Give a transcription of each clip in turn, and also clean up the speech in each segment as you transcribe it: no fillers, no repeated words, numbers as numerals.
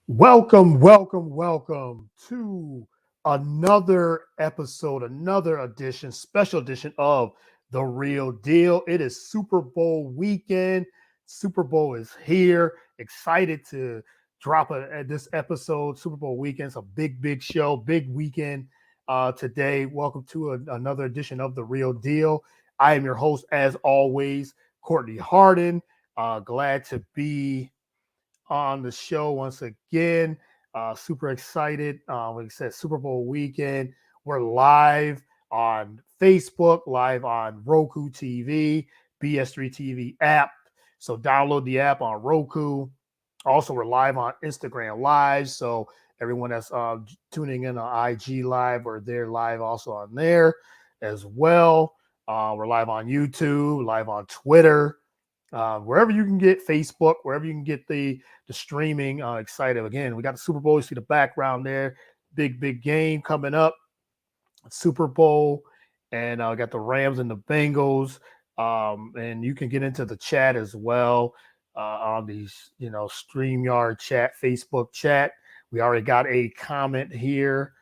Welcome to another episode, another edition, special edition of The Real Deal. It is Super Bowl weekend. Super Bowl is here. Excited to drop this episode. Super Bowl weekend. It's a big show, big weekend today. Welcome to another edition of The Real Deal. I am your host, as always, Courtney Harden. Glad to be on the show once again. Super excited. Like I said, Super Bowl weekend. We're live on Facebook, live on Roku TV, BS3 TV app. So download the app on Roku. Also, we're live on Instagram Live. So everyone that's tuning in on IG Live, we're there live also on there as well. We're live on YouTube, live on Twitter. Wherever you can get Facebook, wherever you can get the streaming. Excited again. We got the Super Bowl. You see the background there. Big game coming up. Super Bowl, and we got the Rams and the Bengals. And you can get into the chat as well on these, StreamYard chat, Facebook chat. We already got a comment here.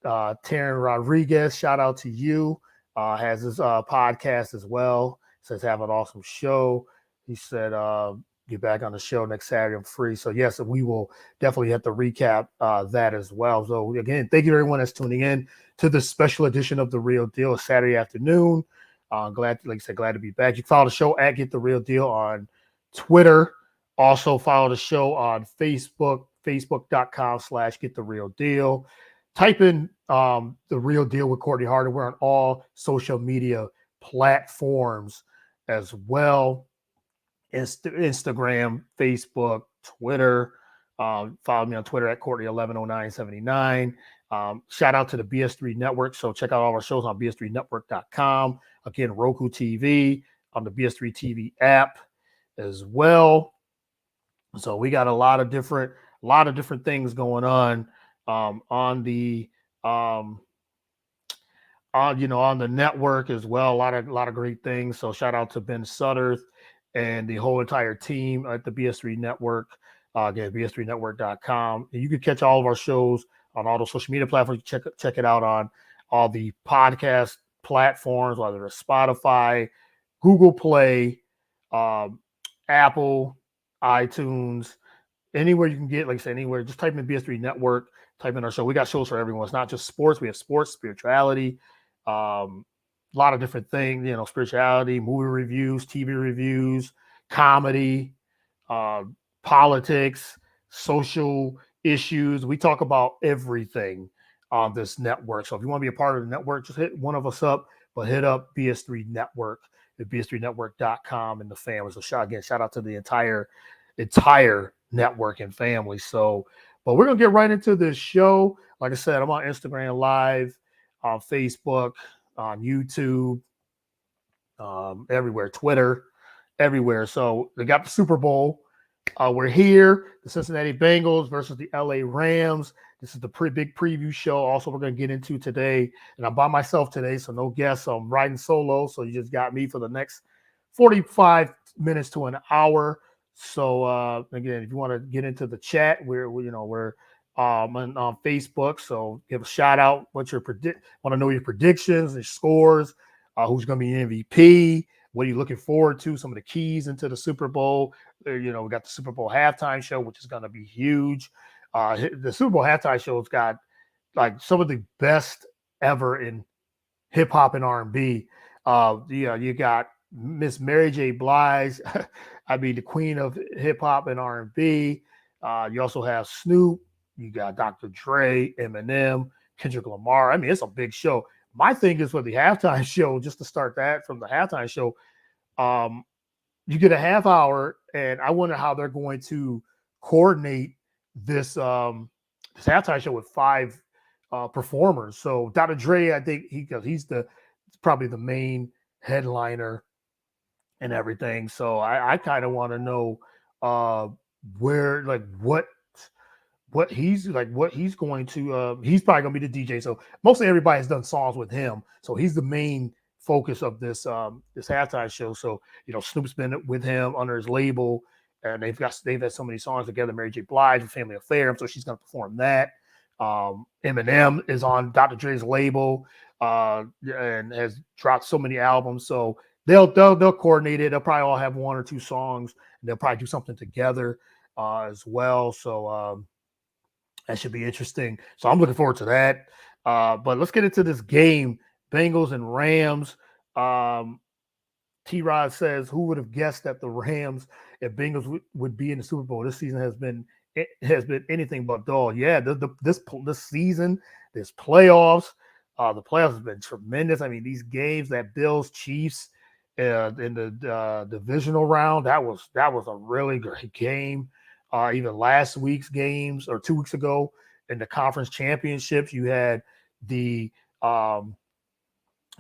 Taryn Rodriguez, shout out to you. Has his podcast as well. Says have an awesome show. He said, get back on the show next Saturday. I'm free. So, yes, we will definitely have to recap that as well. So, again, thank you everyone that's tuning in to this special edition of The Real Deal. It's Saturday afternoon. Glad to be back. You can follow the show at Get The Real Deal on Twitter. Also, follow the show on Facebook, facebook.com/Get The Real Deal. Type in The Real Deal with Courtney Harden. We're on all social media platforms as well. Instagram, Facebook, Twitter. Follow me on Twitter at Courtney110979. Shout out to the BS3 Network. So check out all our shows on BS3Network.com. Again, Roku TV, on the BS3 TV app as well. So we got a lot of different things going on the on the network as well. A lot of great things. So shout out to Ben Sutterth and the whole entire team at the BS3 Network. Again, BS3Network.com. And you can catch all of our shows on all the social media platforms. Check it out on all the podcast platforms, whether it's Spotify, Google Play, Apple, iTunes, anywhere you can get, like I said, anywhere. Just type in BS3 Network, type in our show. We got shows for everyone. It's not just sports. We have sports, spirituality, a lot of different things, spirituality, movie reviews, TV reviews, comedy, politics, social issues. We talk about everything on this network. So if you want to be a part of the network, just hit one of us up, but hit up BS3 Network at BS3Network.com and the family. So shout out to the entire network and family. So, but we're going to get right into this show. Like I said, I'm on Instagram Live, on Facebook, on YouTube, everywhere, Twitter, everywhere. So they got the Super Bowl. We're here, the Cincinnati Bengals versus the LA Rams. This is the big preview show. Also, we're going to get into today, and I'm by myself today, so no guests. So I'm riding solo, so you just got me for the next 45 minutes to an hour. So again, if you want to get into the chat, we're on Facebook. So give a shout out. What's your want to know your predictions, your scores, who's going to be MVP? What are you looking forward to? Some of the keys into the Super Bowl. We got the Super Bowl halftime show, which is going to be huge. The Super Bowl halftime show's got like some of the best ever in hip hop and R&B. You got Miss Mary J. Blige, the queen of hip hop and R&B. You also have Snoop. You got Dr. Dre, Eminem, Kendrick Lamar. It's a big show. My thing is for the halftime show, just to start that from the halftime show, you get a half hour, and I wonder how they're going to coordinate this halftime show with 5 performers. So Dr. Dre, I think he's probably the main headliner and everything. So I kind of want to know where, like, what he's going to he's probably gonna be the DJ. So mostly everybody has done songs with him. So he's the main focus of this halftime show. So Snoop's been with him under his label, and they've had so many songs together. Mary J. Blige, A Family Affair, so she's going to perform that. Eminem is on Dr. Dre's label and has dropped so many albums, so they'll coordinate it. They'll probably all have one or two songs, and they'll probably do something together as well. So that should be interesting. So I'm looking forward to that. But let's get into this game, Bengals and Rams. T. Rod says, "Who would have guessed that the Rams and Bengals would be in the Super Bowl? This season has been anything but dull." Yeah, this season, this playoffs, the playoffs have been tremendous. I mean, these games, that Bills Chiefs in the divisional round, that was a really great game. Even last week's games or 2 weeks ago in the conference championships, you had the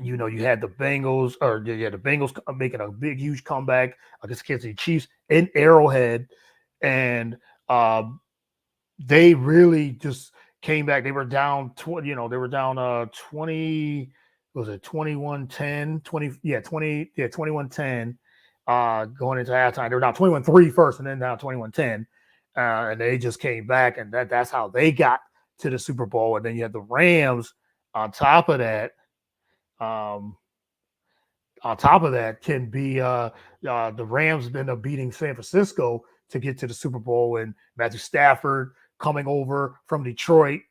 you had the Bengals, the Bengals making a big, huge comeback against the Kansas City Chiefs in Arrowhead, and they really just came back. They were down 20, they were down 20, was it 21-10, 20, yeah, 20, yeah, 21-10 going into halftime. They were down 21-3 first and then down 21-10. And they just came back, and that's how they got to the Super Bowl. And then you had the Rams on top of that. Can be the Rams end up beating San Francisco to get to the Super Bowl, and Matthew Stafford coming over from Detroit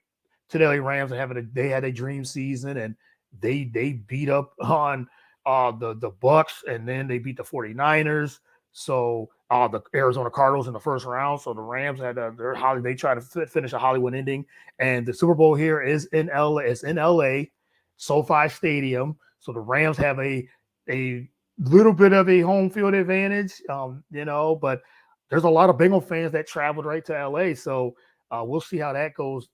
to the LA Rams and they had a dream season, and they beat up on the Bucks, and then they beat the 49ers. So the Arizona Cardinals in the first round. So the Rams had they try to finish a Hollywood ending, and the Super Bowl here is in LA. It's in LA, SoFi Stadium. So the Rams have a little bit of a home field advantage, but there's a lot of Bengal fans that traveled right to LA. So we'll see how that goes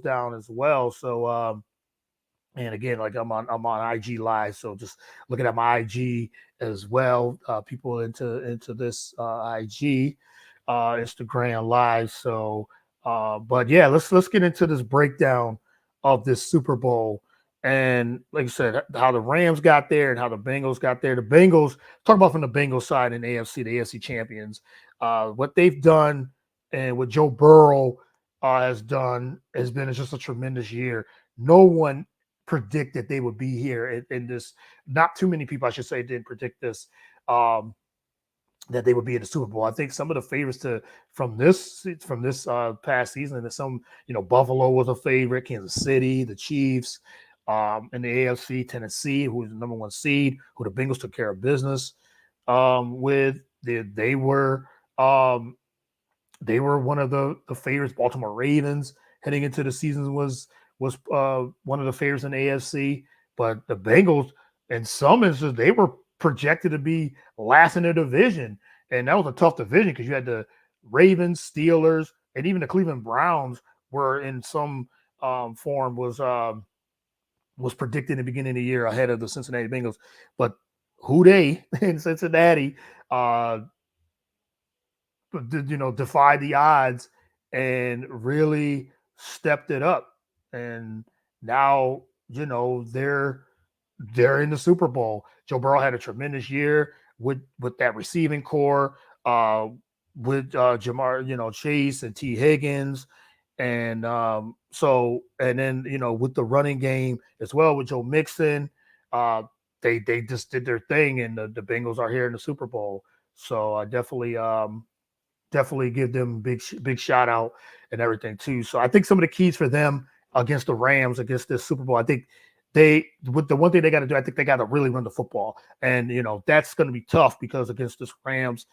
down as well. So and again, like I'm on IG Live, so just looking at my IG as well. People into this IG Instagram Live. So but yeah, let's get into this breakdown of this Super Bowl. And like I said, how the Rams got there and how the Bengals got there. The Bengals, talk about from the Bengals side in AFC, the AFC champions, what they've done and what Joe Burrow has done has been just a tremendous year. No one predicted they would be here in this. Not too many people, I should say, didn't predict this. That they would be in the Super Bowl. I think some of the favorites from this past season, and some, Buffalo was a favorite, Kansas City, the Chiefs, in the AFC, Tennessee, who was the number one seed, who the Bengals took care of business with. They were one of the favorites. Baltimore Ravens heading into the season was one of the favorites in the AFC, but the Bengals, in some instances, they were projected to be last in the division, and that was a tough division because you had the Ravens, Steelers, and even the Cleveland Browns were in some form was predicted in the beginning of the year ahead of the Cincinnati Bengals. But who they in Cincinnati, defied the odds and really stepped it up. And now, they're in the Super Bowl. Joe Burrow had a tremendous year with that receiving core, with Jamar, Chase and T. Higgins. And and then, with the running game as well with Joe Mixon, they just did their thing, and the Bengals are here in the Super Bowl. So I definitely give them big shout out and everything too. So I think some of the keys for them against the Rams, against this Super Bowl, I think with the one thing they got to do, I think they got to really run the football, and that's going to be tough because against this Rams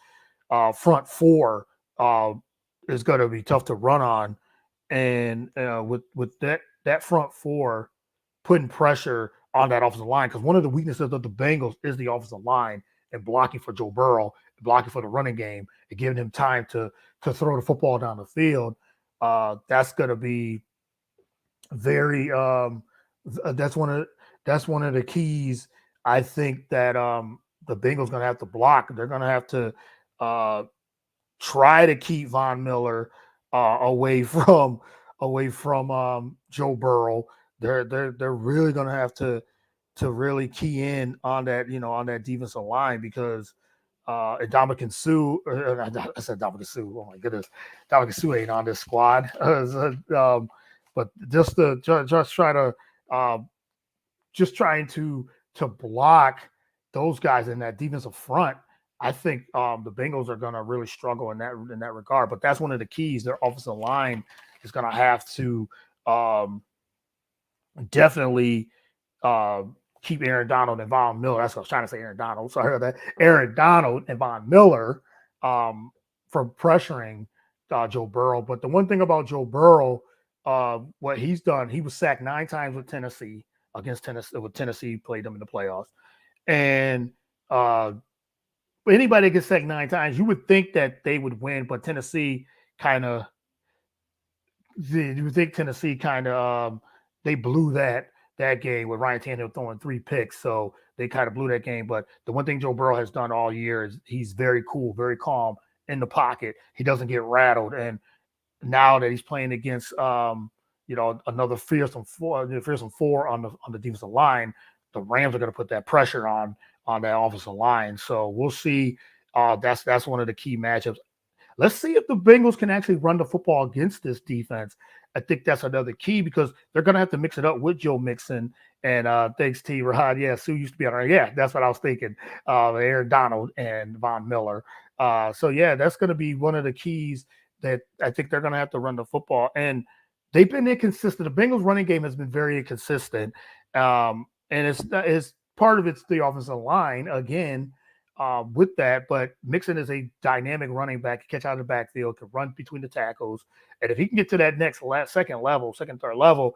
front four is going to be tough to run on. And with that front four putting pressure on that offensive line, because one of the weaknesses of the Bengals is the offensive line and blocking for Joe Burrow, blocking for the running game, and giving him time to throw the football down the field. That's going to be very. That's one of the keys. I think that the Bengals going to have to block. They're going to have to try to keep Von Miller away from Joe Burrow. They're really going to have to really key in on that, on that defensive line, because Ndamukong Suh. I said Ndamukong Suh. Oh my goodness, Ndamukong Suh ain't on this squad. But just try to just trying to block those guys in that defensive front. I think the Bengals are going to really struggle in that regard. But that's one of the keys. Their offensive line is going to have to definitely keep Aaron Donald and Von Miller. That's what I was trying to say. Aaron Donald. Sorry about that. Aaron Donald and Von Miller from pressuring Joe Burrow. But the one thing about Joe Burrow, what he's done, he was sacked 9 times with Tennessee against Tennessee. With Tennessee played them in the playoffs, and anybody that gets sacked 9 times, you would think that they would win, but Tennessee kind of. You would think Tennessee kind of they blew that game with Ryan Tannehill throwing 3 picks. So they kind of blew that game. But the one thing Joe Burrow has done all year is he's very cool, very calm in the pocket. He doesn't get rattled. And now that he's playing against another fearsome four on the defensive line, the Rams are going to put that pressure on that offensive line. So we'll see. That's one of the key matchups. Let's see if the Bengals can actually run the football against this defense. I think that's another key because they're going to have to mix it up with Joe Mixon. And thanks, T. Rod. Yeah, Sue used to be on there. Yeah, that's what I was thinking. Aaron Donald and Von Miller. So, yeah, that's going to be one of the keys that I think they're going to have to run the football. And they've been inconsistent. The Bengals running game has been very inconsistent. And it's part of it's the offensive line, again, with that, but Mixon is a dynamic running back, catch out of the backfield, can run between the tackles, and if he can get to that next second, third level,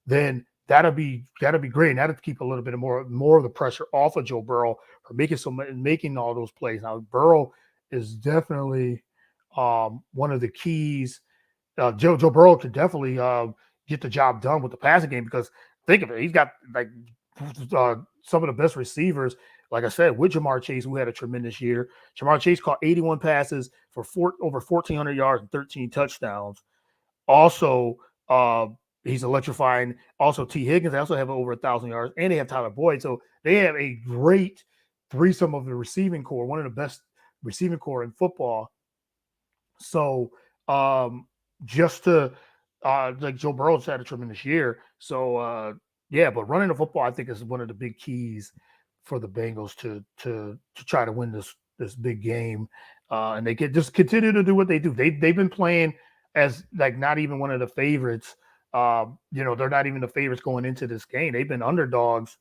then that'll be great. And that'll keep a little bit more of the pressure off of Joe Burrow for making all those plays. Now Burrow is definitely one of the keys. Joe Burrow could definitely get the job done with the passing game because think of it, he's got like some of the best receivers. Like I said, with Jamar Chase, who had a tremendous year. Jamar Chase caught 81 passes for over 1,400 yards and 13 touchdowns. Also, he's electrifying. Also, T. Higgins, they also have over 1,000 yards, and they have Tyler Boyd. So they have a great threesome of the receiving core, one of the best receiving core in football. So just to like Joe Burrow's had a tremendous year. So yeah, but running the football, I think, is one of the big keys for the Bengals to try to win this big game, and they can just continue to do what they do. They've been playing as like not even one of the favorites. They're not even the favorites going into this game. They've been underdogs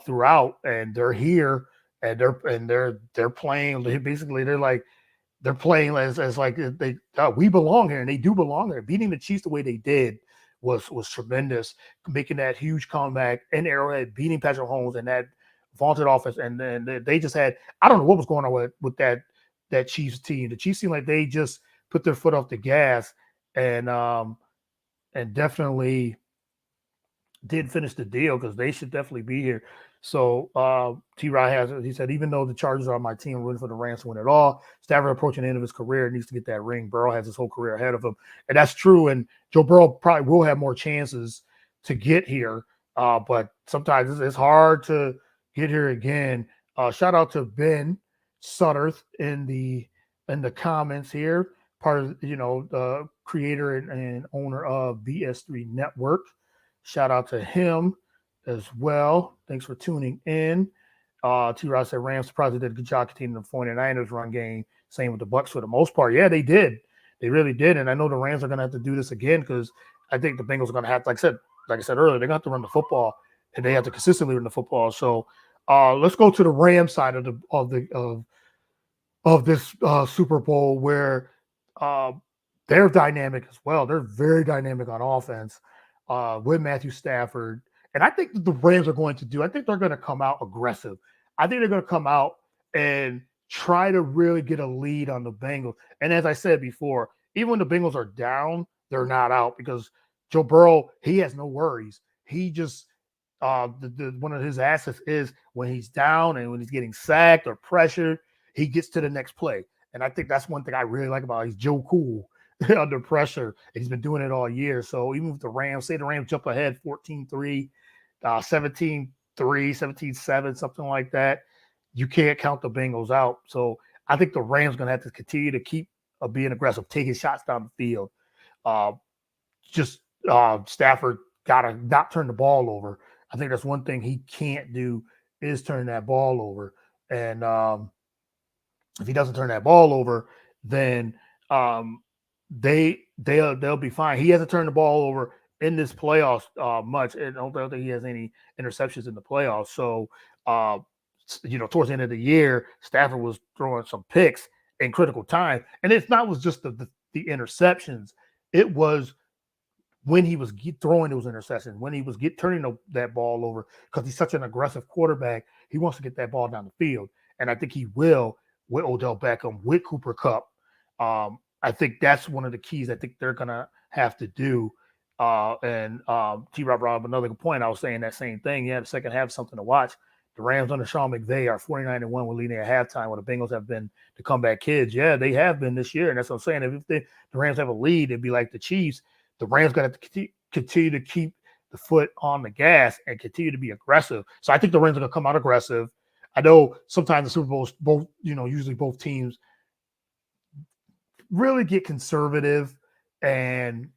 throughout, and they're here and they're playing. Basically, they're playing as like we belong here, and they do belong here. Beating the Chiefs the way they did was tremendous. Making that huge comeback in Arrowhead, beating Patrick Mahomes and that vaunted offense, and then they just had I don't know what was going on with that Chiefs team. The Chiefs seemed like they just put their foot off the gas and definitely did finish the deal because they should definitely be here. So T-Rod he said, even though the Chargers are my team, rooting for the Rams to win it all. Stafford approaching the end of his career, needs to get that ring. Burrow has his whole career ahead of him, and that's true. And Joe Burrow probably will have more chances to get here, but sometimes it's hard to get here again. Shout out to Ben Sutterth in the comments here, part of the creator and owner of BS3 Network. Shout out to him as well. Thanks for tuning in. T-Rod said Rams surprised they did a good job containing the 49ers run game. Same with the Bucs for the most part. Yeah, they did. They really did. And I know the Rams are going to have to do this again because I think the Bengals are going to have, like I said earlier, they're going to have to run the football and they have to consistently run the football. So let's go to the Rams side of this Super Bowl where they're dynamic as well. They're very dynamic on offense with Matthew Stafford. And I think the Rams are going to I think they're going to come out aggressive. I think they're going to come out and try to really get a lead on the Bengals. And as I said before, even when the Bengals are down, they're not out because Joe Burrow, he has no worries. He just one of his assets is when he's down and when he's getting sacked or pressured, he gets to the next play. And I think that's one thing I really like about him. He's Joe Cool under pressure. And he's been doing it all year. So even with the Rams, say the Rams jump ahead 14-3, 17-3, 17-7, something like that. you can't count the Bengals out. So I think the Rams going to have to continue to keep being aggressive, taking shots down the field. Uh, just Stafford got to not turn the ball over. I think that's one thing he can't do is turn that ball over. And if he doesn't turn that ball over, then they'll be fine. He hasn't turned the ball over in this playoffs much. And I don't think he has any interceptions in the playoffs. So towards the end of the year, Stafford was throwing some picks in critical time, and it's not was just the interceptions. It was when he was throwing those interceptions, when he was turning that ball over, because he's such an aggressive quarterback. He wants to get that ball down the field, and I think he will with Odell Beckham, with Cooper Kupp. I think that's one of the keys I think they're going to have to do. And T-Rob brought up another good point. I was saying that same thing. Yeah, the second half is something to watch. The Rams under Sean McVay are 49-1 with leading at halftime, where the Bengals have been the comeback kids. Yeah, they have been this year, and that's what I'm saying. If the Rams have a lead, it'd be like the Chiefs. The Rams got to continue to keep the foot on the gas and continue to be aggressive. So I think the Rams are going to come out aggressive. I know sometimes the Super Bowls, usually both teams really get conservative and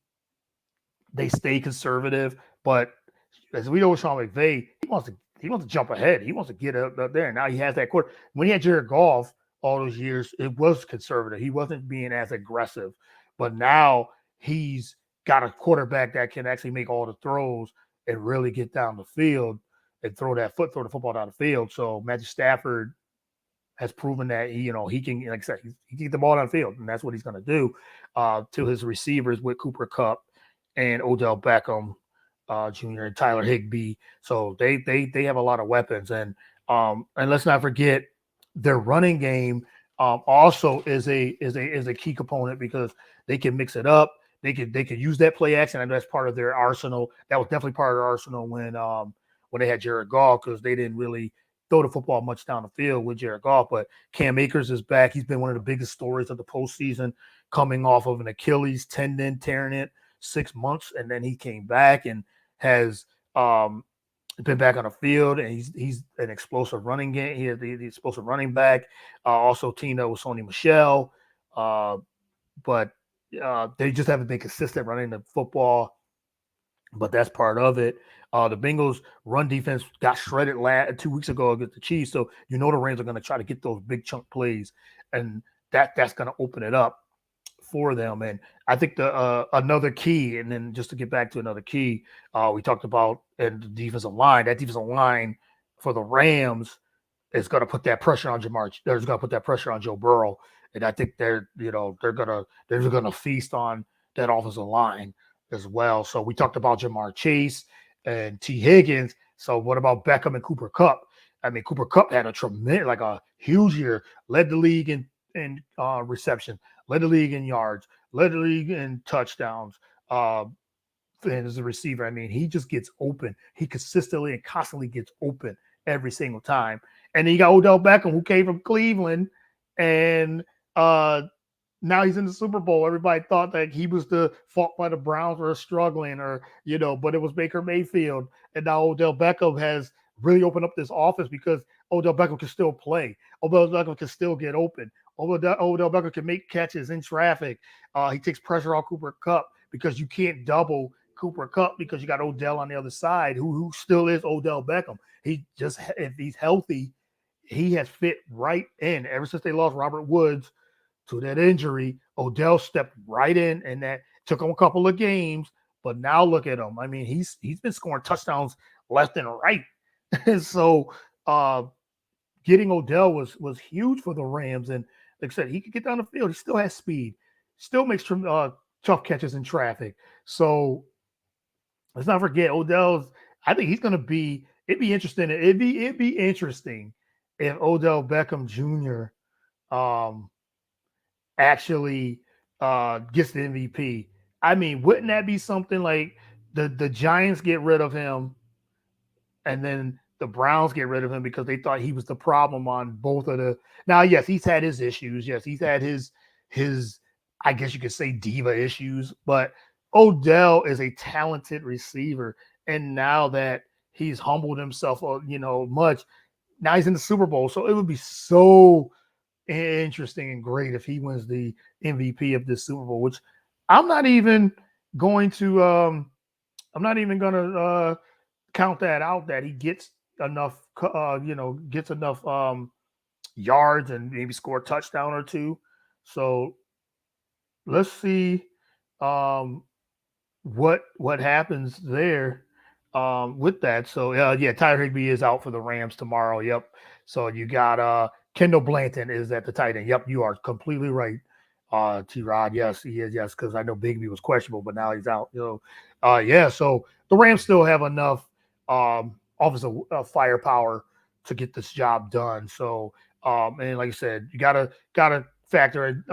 they stay conservative. But as we know with Sean McVay, he wants to jump ahead. He wants to get up there. Now he has that quarter. When he had Jared Goff all those years, it was conservative. He wasn't being as aggressive. But now he's got a quarterback that can actually make all the throws and really get down the field and throw the football down the field. So Matthew Stafford has proven that he can, like I said, he can get the ball down the field, and that's what he's going to do to his receivers with Cooper Kupp and Odell Beckham Jr. and Tyler Higbee. So they have a lot of weapons, and let's not forget their running game also is a key component because they can mix it up. They could use that play action. I know that's part of their arsenal. That was definitely part of their arsenal when they had Jared Goff, because they didn't really throw the football much down the field with Jared Goff. But Cam Akers is back. He's been one of the biggest stories of the postseason, coming off of an Achilles tendon, tearing it 6 months, and then he came back and has been back on the field, and he's an explosive running game. He has the explosive running back. Also teamed up with Sony Michel, but they just haven't been consistent running the football. But that's part of it. The Bengals' run defense got shredded 2 weeks ago against the Chiefs, so the Rams are going to try to get those big chunk plays, and that's going to open it up for them. And I think the another key, and then just to get back to another key, we talked about and the defensive line. That defensive line for the Rams is going to put that pressure on Jamar. They're going to put that pressure on Joe Burrow, and I think they're gonna feast on that offensive line as well. So we talked about Jamar Chase and T. Higgins. So what about Beckham and Cooper Kupp? I mean, Cooper Kupp had a huge year, led the league in reception, led the league in yards, led the league in touchdowns. And as a receiver, I mean, he just gets open. He consistently and constantly gets open every single time. And then you got Odell Beckham, who came from Cleveland, and now he's in the Super Bowl. Everybody thought that he was the fault by the Browns were struggling, but it was Baker Mayfield. And now Odell Beckham has really opened up this offense because Odell Beckham can still play. Odell Beckham can still get open. Odell Beckham can make catches in traffic. He takes pressure off Cooper Kupp because you can't double Cooper Kupp because you got Odell on the other side, who still is Odell Beckham. If he's healthy, he has fit right in. Ever since they lost Robert Woods to that injury, Odell stepped right in, and that took him a couple of games. But now look at him. I mean, he's been scoring touchdowns left and right. And so getting Odell was huge for the Rams. And like I said, he could get down the field. He still has speed. Still makes tough catches in traffic. So let's not forget Odell's. I think he's going to be. It'd be interesting. It'd be interesting if Odell Beckham Jr. Actually gets the MVP. I mean, wouldn't that be something like the Giants get rid of him and then the Browns get rid of him because they thought he was the problem on both of the. Now, yes, he's had his issues. Yes, he's had his I guess you could say diva issues, but Odell is a talented receiver. And now that he's humbled himself, much, Now he's in the Super Bowl, so it would be so interesting and great if he wins the MVP of this Super Bowl. Which I'm not even going to. I'm not even going to count that out. That he gets enough. Gets enough yards and maybe score a touchdown or two. So let's see um, what happens there with that. So yeah, Tyler Higbee is out for the Rams tomorrow. Yep. So you got Kendall Blanton is at the tight end. Yep, you are completely right. T Rod, yes, he is, yes, because I know Bigby was questionable, but now he's out. Yeah, so the Rams still have enough offensive firepower to get this job done. So and like I said, you gotta factor in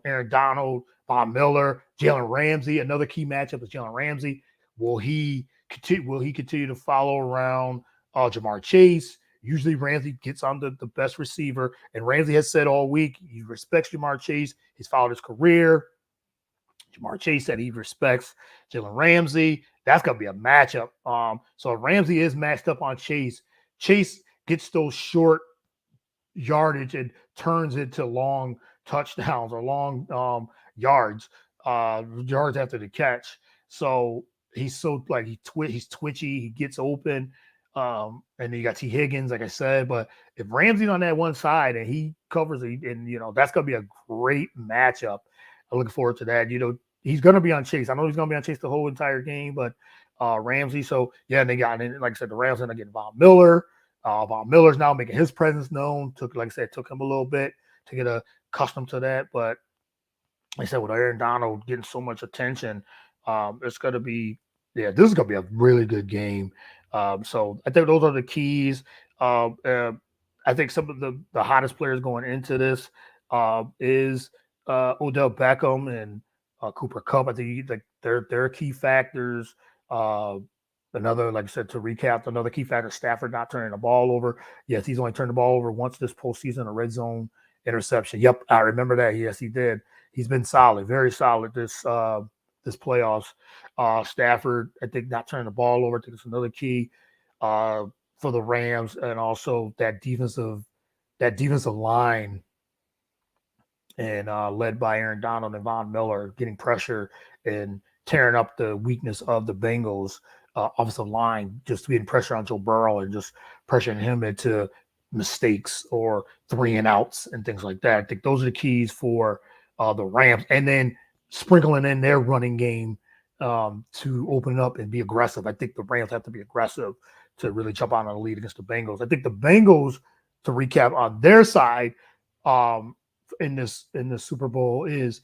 Aaron Donald, Von Miller, Jaylen Ramsey. Another key matchup is Jaylen Ramsey. Will he continue to follow around Jamar Chase? Usually Ramsey gets on the best receiver, and Ramsey has said all week he respects Jamar Chase. He's followed his career. Jamar Chase said he respects Jaylen Ramsey. That's gonna be a matchup. So if Ramsey is matched up on Chase, Chase gets those short yardage and turns into long touchdowns or long yards after the catch. So he's so like he's twitchy, he gets open. And then you got T. Higgins, like I said. But if Ramsey's on that one side and he covers it, and that's gonna be a great matchup. I'm looking forward to that. He's gonna be on Chase. I know he's gonna be on Chase the whole entire game, but Ramsey. So yeah, and they got, and like I said, the Rams are gonna get Von Miller. Von Miller's now making his presence known. Took him a little bit to get accustomed to that. But like I said, with Aaron Donald getting so much attention, it's going to be, this is going to be a really good game. So I think those are the keys. I think some of the hottest players going into this is Odell Beckham and Cooper Kupp. I think they're key factors. Another, like I said, to recap, another key factor, Stafford not turning the ball over. Yes, he's only turned the ball over once this postseason, a red zone interception. Yep, I remember that. Yes, he did. He's been solid, very solid this playoffs. Stafford, I think, not turning the ball over. I think it's another key for the Rams, and also that defensive line, and led by Aaron Donald and Von Miller, getting pressure and tearing up the weakness of the Bengals offensive line, just getting pressure on Joe Burrow and just pressuring him into mistakes or 3 and outs and things like that. I think those are the keys for the Rams, and then sprinkling in their running game to open it up and be aggressive. I think the Rams have to be aggressive to really jump out on the lead against the Bengals. I think the Bengals, to recap on their side, in this Super Bowl is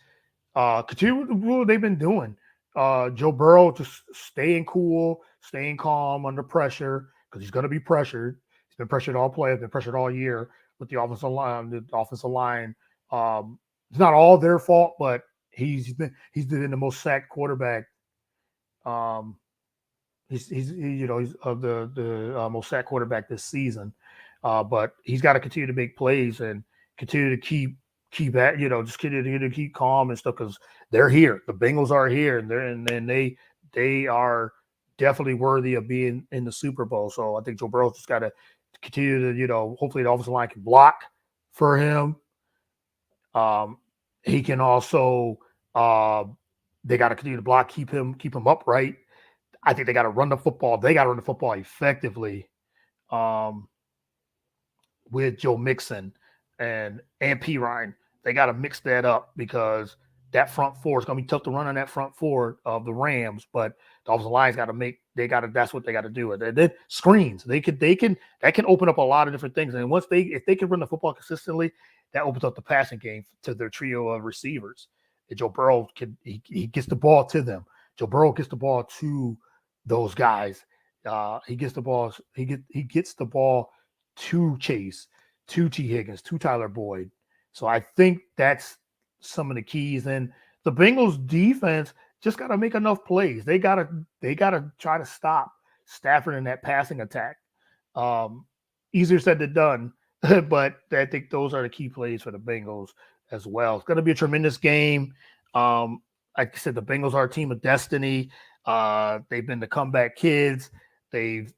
continue what they've been doing. Joe Burrow just staying cool, staying calm under pressure, because he's going to be pressured. He's been pressured all play, been pressured all year with the offensive line. It's not all their fault, but he's been the most sacked quarterback. He's of the most sacked quarterback this season. But he's got to continue to make plays and continue to keep at, just continue to keep calm and stuff, because they're here. The Bengals are here, and they are definitely worthy of being in the Super Bowl. So I think Joe Burrow's just got to continue to, hopefully the offensive line can block for him. He can also, they got to continue to block, keep him upright. I think they got to run the football. They got to run the football effectively with Joe Mixon and P. Ryan. They got to mix that up, because that front four is going to be tough to run on that front four of the Rams. But the offensive line's got to that's what they got to do. And then screens. That can open up a lot of different things. And if they can run the football consistently, that opens up the passing game to their trio of receivers. And Joe Burrow he gets the ball to them. Joe Burrow gets the ball to those guys. He gets the ball. He gets the ball to Chase, to T. Higgins, to Tyler Boyd. So I think that's some of the keys. And the Bengals defense just got to make enough plays. They got to try to stop Stafford in that passing attack. Easier said than done, but I think those are the key plays for the Bengals as well. It's going to be a tremendous game. Like I said, the Bengals are a team of destiny. They've been the comeback kids. They've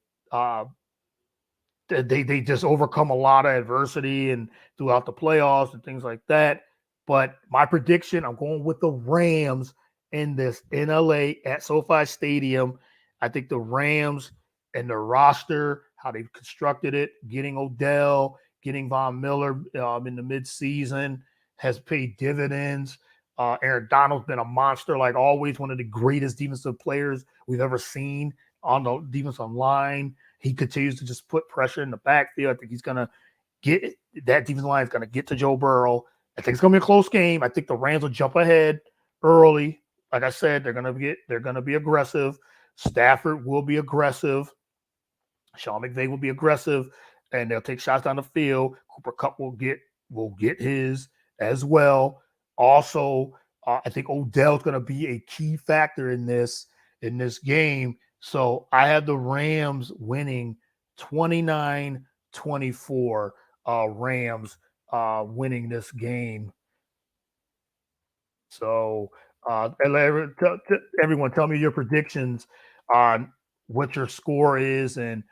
they just overcome a lot of adversity and throughout the playoffs and things like that. But my prediction, I'm going with the Rams in this in LA at SoFi Stadium. I think the Rams and the roster, how they've constructed it, getting Odell, getting Von Miller in the midseason has paid dividends. Aaron Donald's been a monster, like always, one of the greatest defensive players we've ever seen on the defensive line. He continues to just put pressure in the backfield. I think he's going to get that defensive line is going to get to Joe Burrow. I think it's going to be a close game. I think the Rams will jump ahead early. Like I said, they're going to be aggressive. Stafford will be aggressive. Sean McVay will be aggressive, and they'll take shots down the field. Cooper Kupp will get his as well. Also, I think Odell's going to be a key factor in this game. So I have the Rams winning 29-24. Rams winning this game. So everyone, tell me your predictions on what your score is and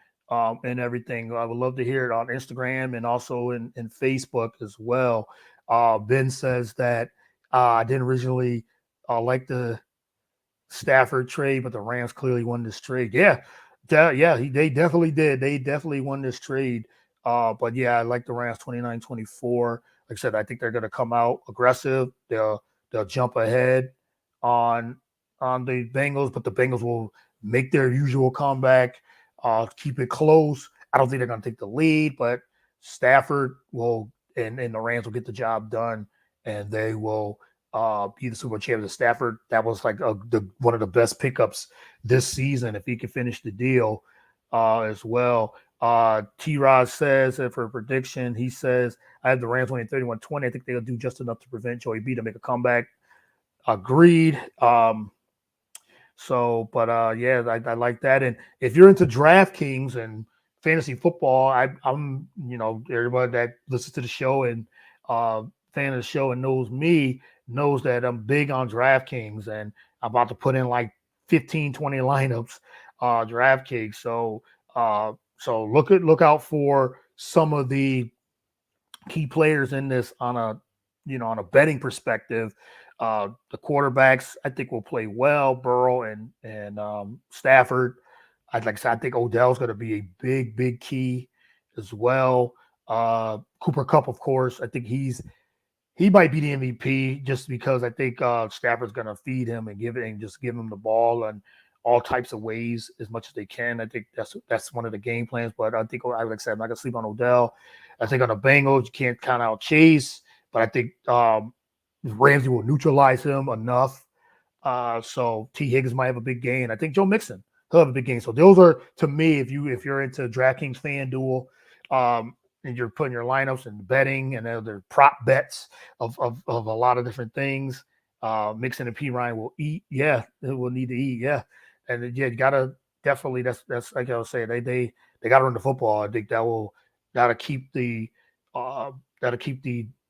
everything. I would love to hear it on Instagram and also in Facebook as well. Ben says that I didn't originally like the Stafford trade, but the Rams clearly won this trade. Yeah, they definitely did. They definitely won this trade. But yeah, I like the Rams 29-24. Like I said, I think they're going to come out aggressive. They'll jump ahead on the Bengals, but the Bengals will make their usual comeback, keep it close. I don't think they're going to take the lead, but Stafford will and the Rams will get the job done, and they will be the Super Bowl champions. Stafford, that was like one of the best pickups this season if he can finish the deal as well. T-Rod says that for a prediction, he says, I have the Rams winning 31-20. I think they'll do just enough to prevent Joey B to make a comeback. Agreed. Yeah, I like that. And if you're into DraftKings and fantasy football, I'm everybody that listens to the show and fan of the show and knows me knows that I'm big on DraftKings, and I'm about to put in like 15, 20 lineups DraftKings. So look out for some of the key players in this on a betting perspective. The quarterbacks I think will play well, Burrow and Stafford. Like I said, I think Odell's going to be a big key as well. Cooper Kupp, of course, I think he might be the MVP just because I think Stafford's going to feed him and give him the ball in all types of ways as much as they can. I think that's one of the game plans. But I think, like I said, I'm not going to sleep on Odell. I think on the Bengals, you can't count out Chase, but I think Ramsey will neutralize him enough. So T. Higgins might have a big game. I think Joe Mixon, he'll have a big game. So those are, to me, if you're into DraftKings FanDuel, and you're putting your lineups and betting and other prop bets of a lot of different things, Mixon and P. Ryan will eat. Yeah, it will need to eat. Yeah, and yeah, you gotta definitely. That's like I was saying. They got to run the football. I think that'll keep the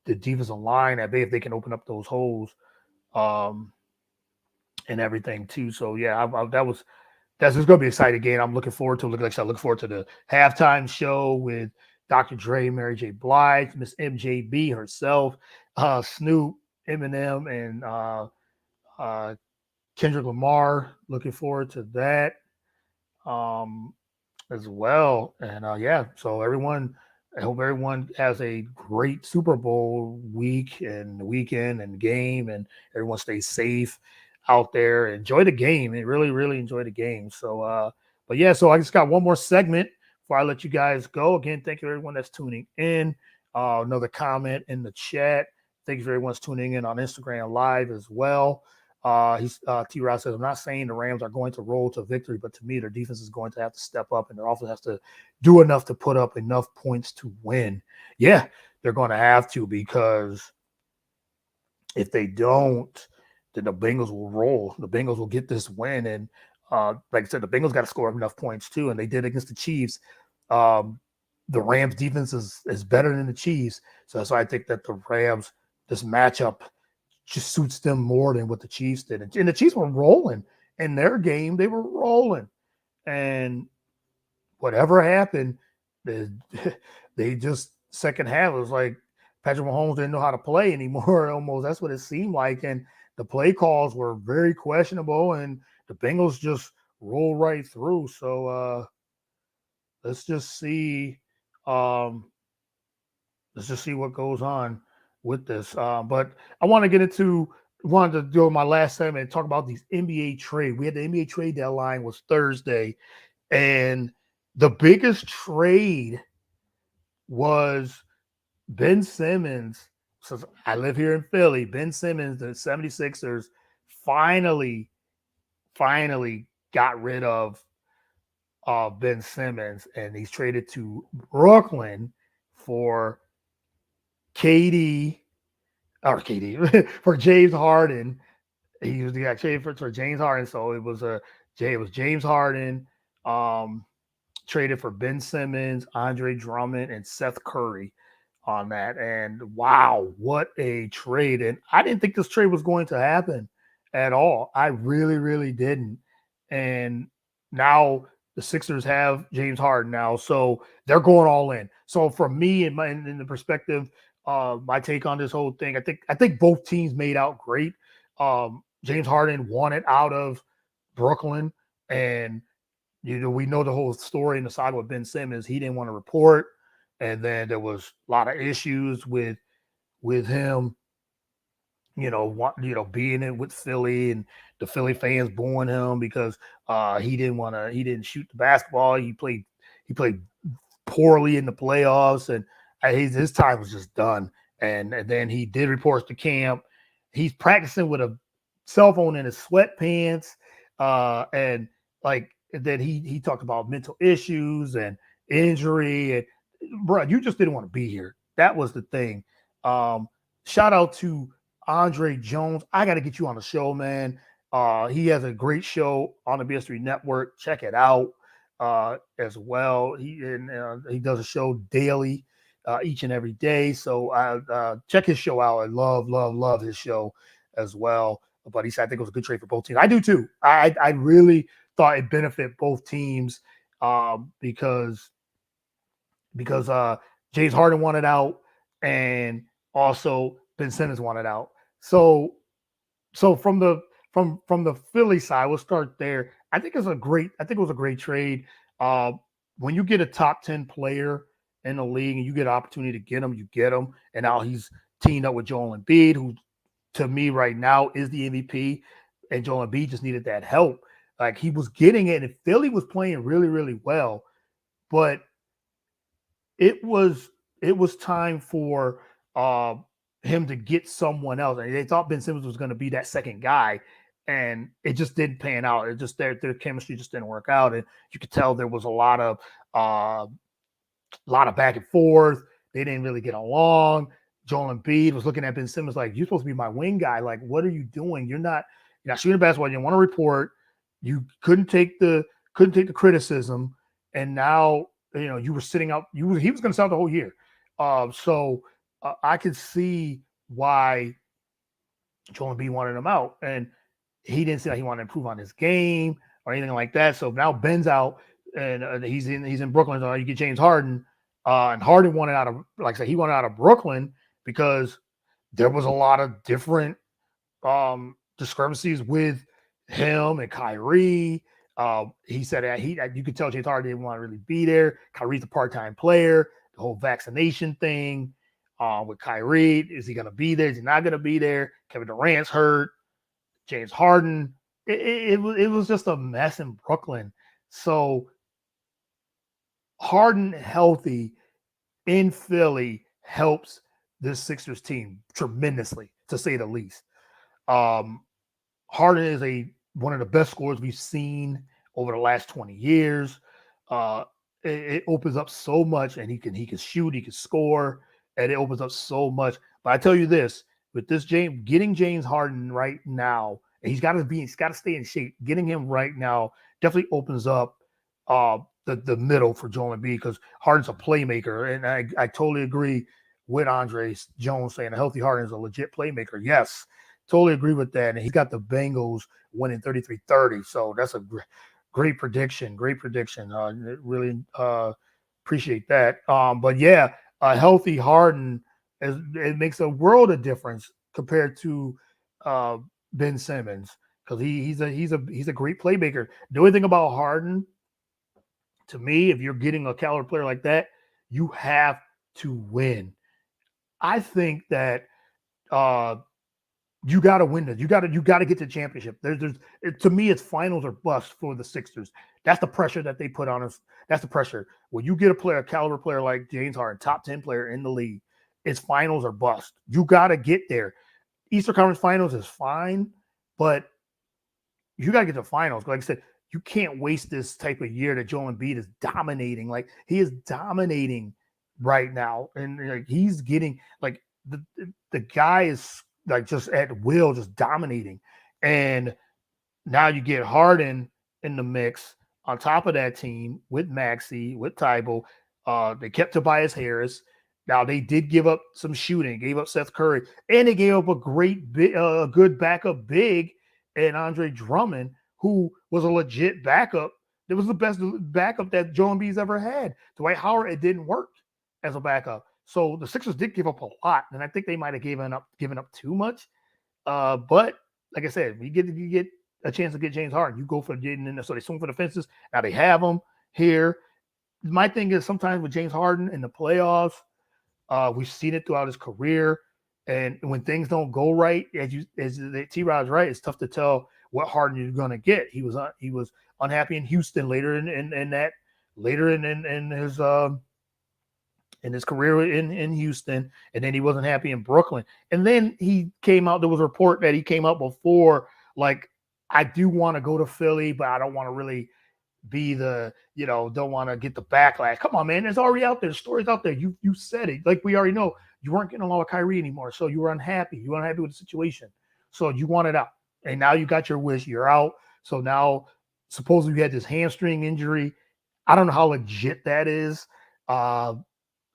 defensive line at bay if they can open up those holes, and everything too. So yeah, that's going to be an exciting game. I'm looking forward to. Like I said, I look forward to the halftime show with Dr. Dre, Mary J. Blige, Miss MJB herself, Snoop, Eminem, and Kendrick Lamar. Looking forward to that as well. And so I hope everyone has a great Super Bowl week and weekend and game, and everyone stays safe out there. Enjoy the game. And really enjoy the game. So, so I just got one more segment before I let you guys go. Again, thank you everyone that's tuning in. Another comment in the chat. Thank you for everyone's tuning in on Instagram Live as well. T-Rod says, I'm not saying the Rams are going to roll to victory, but to me, their defense is going to have to step up, and their offense has to do enough to put up enough points to win. Yeah, they're going to have to, because if they don't, then the Bengals will roll. The Bengals will get this win. And like I said, the Bengals got to score enough points too, and they did against the Chiefs. The Rams defense is better than the Chiefs. So I think that the Rams, this matchup just suits them more than what the Chiefs did. And the Chiefs were rolling in their game. They were rolling. And whatever happened, they, they just second half was like Patrick Mahomes didn't know how to play anymore. Almost that's what it seemed like, and the play calls were very questionable, and the Bengals just rolled right through. So let's just see. Um, let's just see what goes on with this. But I want to get into wanted to do my last segment and talk about these NBA trade. We had the NBA trade deadline was Thursday, and the biggest trade was Ben Simmons. Since I live here in Philly, Ben Simmons, the 76ers, finally, finally got rid of Ben Simmons, and he's traded to Brooklyn for KD for James Harden. He got traded for James Harden, so it was James Harden traded for Ben Simmons, Andre Drummond, and Seth Curry on that. And wow, what a trade! And I didn't think this trade was going to happen at all. I really, really didn't. And now the Sixers have James Harden now, so they're going all in. So for me, in the perspective, my take on this whole thing, I think both teams made out great. James Harden wanted out of Brooklyn, and we know the whole story in the saga with Ben Simmons. He didn't want to report, and then there was a lot of issues with him. Being in with Philly and the Philly fans booing him because he didn't shoot the basketball. He played poorly in the playoffs, and his time was just done. And then he did reports to camp. He's practicing with a cell phone in his sweatpants, and like then he talked about mental issues and injury. And bro, you just didn't want to be here. That was the thing. Shout out to Andre Jones. I got to get you on the show, man. He has a great show on the BS3 Network. Check it out as well. He does a show daily, each and every day. So check his show out. I love his show as well. But he said I think it was a good trade for both teams. I do too. I really thought it benefit both teams because James Harden wanted out, and also Ben Simmons wanted out. So from the Philly side, we'll start there. I think it was a great trade. When you get a top 10 player in the league and you get an opportunity to get him, you get him. And now he's teamed up with Joel Embiid, who to me right now is the MVP. And Joel Embiid just needed that help. Like he was getting it, and Philly was playing really, really well, but it was time for him to get someone else. And they thought Ben Simmons was going to be that second guy, and it just didn't pan out. It just their chemistry just didn't work out, and you could tell there was a lot of back and forth. They didn't really get along. Joel Embiid was looking at Ben Simmons like, "You're supposed to be my wing guy. Like, what are you doing? You're not shooting basketball. You didn't want to report. You couldn't take the criticism, and now you were sitting out. He was going to sit out the whole year. So I could see why Joel Embiid wanted him out, and he didn't say that he wanted to improve on his game or anything like that. So now Ben's out, and he's in Brooklyn. So you get James Harden, and Harden wanted out of, like I said, he wanted out of Brooklyn because there was a lot of different discrepancies with him and Kyrie. He said that you could tell James Harden didn't want to really be there. Kyrie's a part-time player. The whole vaccination thing with Kyrie, is he going to be there? Is he not going to be there? Kevin Durant's hurt. James Harden. It was just a mess in Brooklyn. So Harden healthy in Philly helps this Sixers team tremendously, to say the least. Harden is one of the best scorers we've seen over the last 20 years. It opens up so much, and he can shoot, he can score, and it opens up so much. But I tell you this, with this getting James Harden right now, and he's got to stay in shape. Getting him right now definitely opens up the middle for Joel Embiid, because Harden's a playmaker, and I totally agree with Andre Jones saying a healthy Harden is a legit playmaker. Yes, totally agree with that. And he's got the Bengals winning 33-30. So that's a great prediction. Great prediction. It really Appreciate that. But yeah, a healthy Harden it makes a world of difference compared to uh, Ben Simmons because he's a great playmaker. The only thing about Harden, to me, if you're getting a caliber player like that, you have to win. I think that uh, you got to win this. You got to get to the championship. To me, it's finals or bust for the Sixers. That's the pressure that they put on us. That's the pressure. When you get a caliber player like James Harden, top 10 player in the league, it's finals or bust. You got to get there. Eastern Conference Finals is fine, but you got to get to finals. Like I said, you can't waste this type of year that Joel Embiid is dominating. Like he is dominating right now, and like he's getting like the guy is like just at will, just dominating. And now you get Harden in the mix on top of that team with Maxey, with Tybalt. They kept Tobias Harris. Now they did give up some shooting, gave up Seth Curry, and they gave up good backup big and Andre Drummond, who was a legit backup. It was the best backup that Joel Embiid's ever had. Dwight Howard, it didn't work as a backup. So the Sixers did give up a lot, and I think they might have given up too much. But like I said, you get a chance to get James Harden, you go for getting in there. So they swing for the fences. Now they have him here. My thing is sometimes with James Harden in the playoffs, we've seen it throughout his career. And when things don't go right, as T-Rod's right, it's tough to tell what Harden you're going to get. He was unhappy in Houston later in his career in Houston, and then he wasn't happy in Brooklyn. And then he came out. There was a report that he came out before, like, I do want to go to Philly, but I don't want to really be don't want to get the backlash. Come on, man. It's already out there. The story's out there. You said it. Like, we already know you weren't getting along with Kyrie anymore. So you were unhappy. You were unhappy with the situation. So you wanted out. And now you got your wish. You're out. So now supposedly you had this hamstring injury. I don't know how legit that is.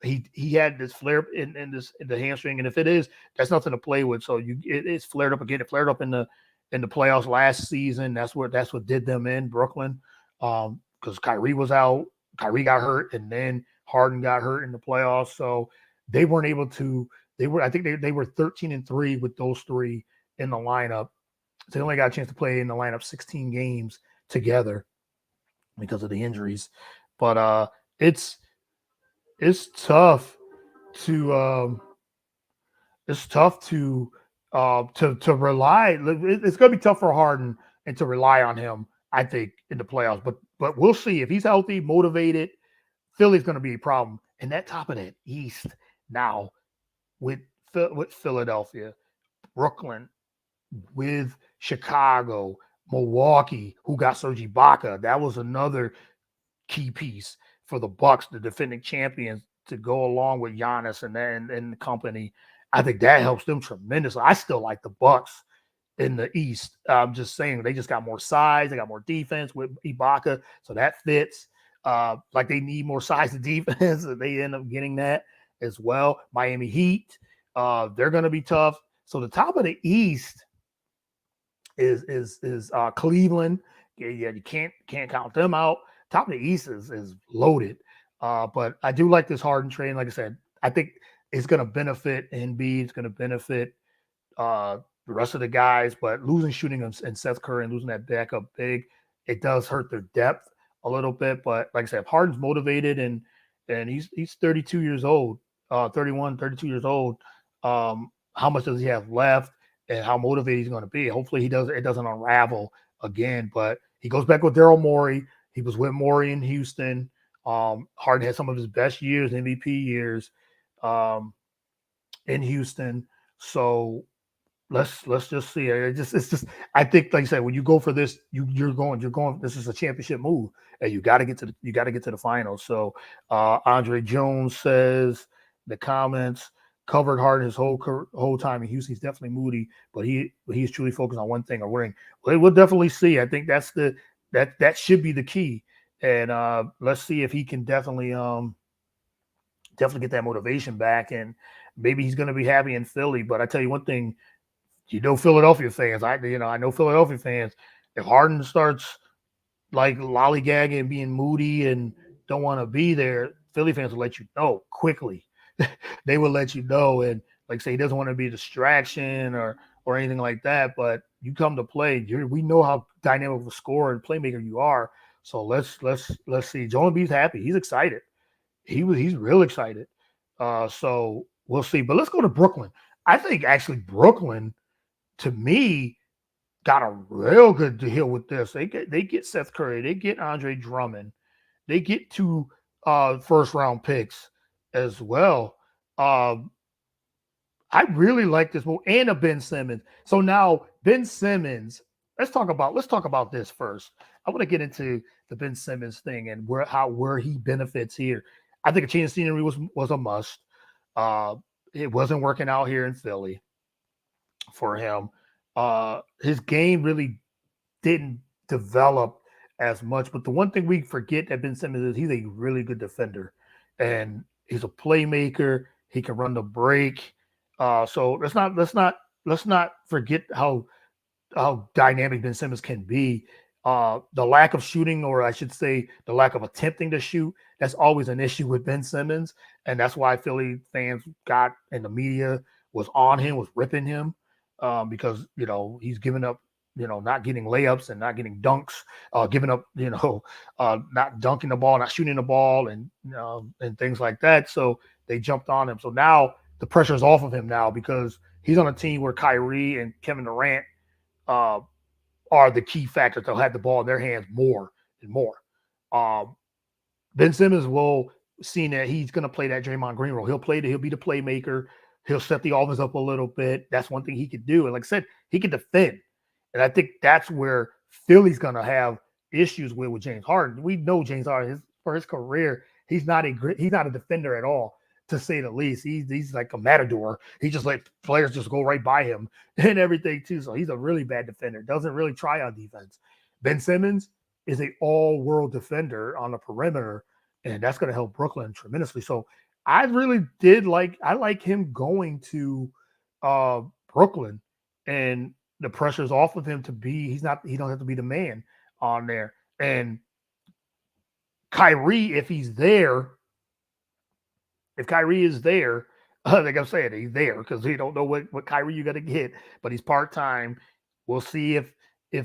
He had this flare in the hamstring, and if it is, that's nothing to play with. So it's flared up again. It flared up in the playoffs last season. That's what did them in Brooklyn. Because Kyrie was out, Kyrie got hurt, and then Harden got hurt in the playoffs. So they weren't able to. I think they were 13-3 with those three in the lineup. So they only got a chance to play in the lineup 16 games together because of the injuries. But it's tough to rely. It's going to be tough for Harden and to rely on him, I think, in the playoffs. But we'll see if he's healthy, motivated. Philly's going to be a problem. And that top of that East now with Philadelphia, Brooklyn, with Chicago, Milwaukee, who got Serge Ibaka. That was another key piece for the Bucks, the defending champions, to go along with Giannis and the company. I think that helps them tremendously. I still like the Bucks in the East. I'm just saying they just got more size, they got more defense with Ibaka, so that fits. Like they need more size and defense, and they end up getting that as well. Miami Heat, they're going to be tough. So the top of the East is Cleveland. Yeah, you can't count them out. Top of the East is loaded. But I do like this Harden trade. Like I said, I think it's going to benefit Embiid. It's going to benefit the rest of the guys. But losing shooting and Seth Curry and losing that backup big, it does hurt their depth a little bit. But like I said, if Harden's motivated and he's 32 years old, 31, 32 years old, how much does he have left and how motivated he's going to be? Hopefully it doesn't unravel again. But he goes back with Daryl Morey. He was with Morey in Houston. Harden had some of his best years, MVP years, in Houston. So let's just see. It's just I think, like I said, when you go for this, you're going. This is a championship move, and you got to get to the finals. So Andre Jones says the comments covered Harden his whole time in Houston. He's definitely moody, but he's truly focused on one thing, a ring. We'll definitely see. I think that should be the key. And let's see if he can definitely get that motivation back, and maybe he's going to be happy in Philly. But I tell you one thing, Philadelphia fans. I know Philadelphia fans. If Harden starts like lollygagging and being moody and don't want to be there, Philly fans will let you know quickly. They will let you know, and like say he doesn't want to be a distraction or anything like that. But you come to play, we know how dynamic of a scorer and playmaker you are. So let's see. Joel Embiid's happy. He's excited. He's real excited. So we'll see. But let's go to Brooklyn. I think actually Brooklyn, to me, got a real good deal with this. They get Seth Curry, they get Andre Drummond, they get two first round picks as well. Um, I really like this move and a Ben Simmons. So now Ben Simmons, let's talk about this first. I want to get into the Ben Simmons thing and where he benefits here. I think a change of scenery was a must. Uh, it wasn't working out here in Philly for him. His game really didn't develop as much. But the one thing we forget that Ben Simmons is he's a really good defender, and he's a playmaker. He can run the break. So let's not forget how dynamic Ben Simmons can be. The lack of shooting, or I should say, the lack of attempting to shoot, that's always an issue with Ben Simmons, and that's why Philly fans got and the media was on him, was ripping him, because he's giving up, not getting layups and not getting dunks, giving up, not dunking the ball, not shooting the ball, and things like that. So they jumped on him. So now the pressure's off of him now because he's on a team where Kyrie and Kevin Durant uh, are the key factors. They'll have the ball in their hands more and more. Um, Ben Simmons will see that he's going to play that Draymond Green role. He'll be the playmaker. He'll set the offense up a little bit. That's one thing he could do. And like I said, he can defend. And I think that's where Philly's going to have issues with James Harden. We know James Harden, for his career, he's not a defender at all, to say the least. He's like a matador. He just let players just go right by him and everything too. So he's a really bad defender. Doesn't really try on defense. Ben Simmons is an all-world defender on the perimeter, and that's going to help Brooklyn tremendously. So I really I like him going to Brooklyn, and the pressure's off of him he don't have to be the man on there. And Kyrie, if Kyrie is there, like I'm saying, he's there because we don't know what Kyrie you got to get, but he's part time. We'll see if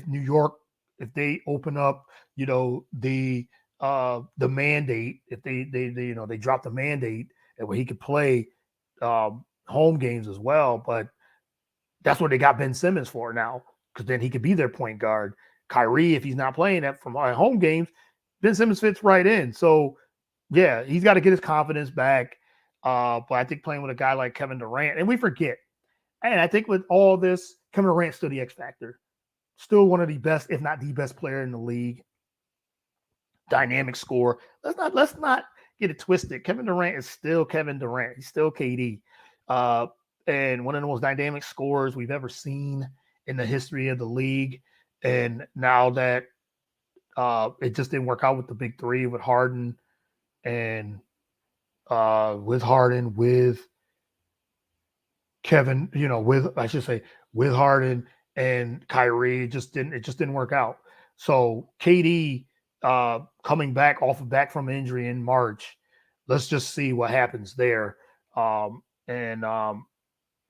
New York, if they open up, the mandate, if they drop the mandate and where he could play home games as well. But that's what they got Ben Simmons for now, because then he could be their point guard. Kyrie, if he's not playing that from home games, Ben Simmons fits right in. So yeah, he's got to get his confidence back. But I think playing with a guy like Kevin Durant, and we forget, and I think with all this, Kevin Durant's still the X factor, still one of the best, if not the best player in the league. Dynamic score. Let's not get it twisted. Kevin Durant is still Kevin Durant. He's still KD, and one of the most dynamic scorers we've ever seen in the history of the league. And now that it just didn't work out with the big three, with Harden and with Kevin, with Harden and Kyrie, it just didn't work out. So KD coming back from injury in March, let's just see what happens there.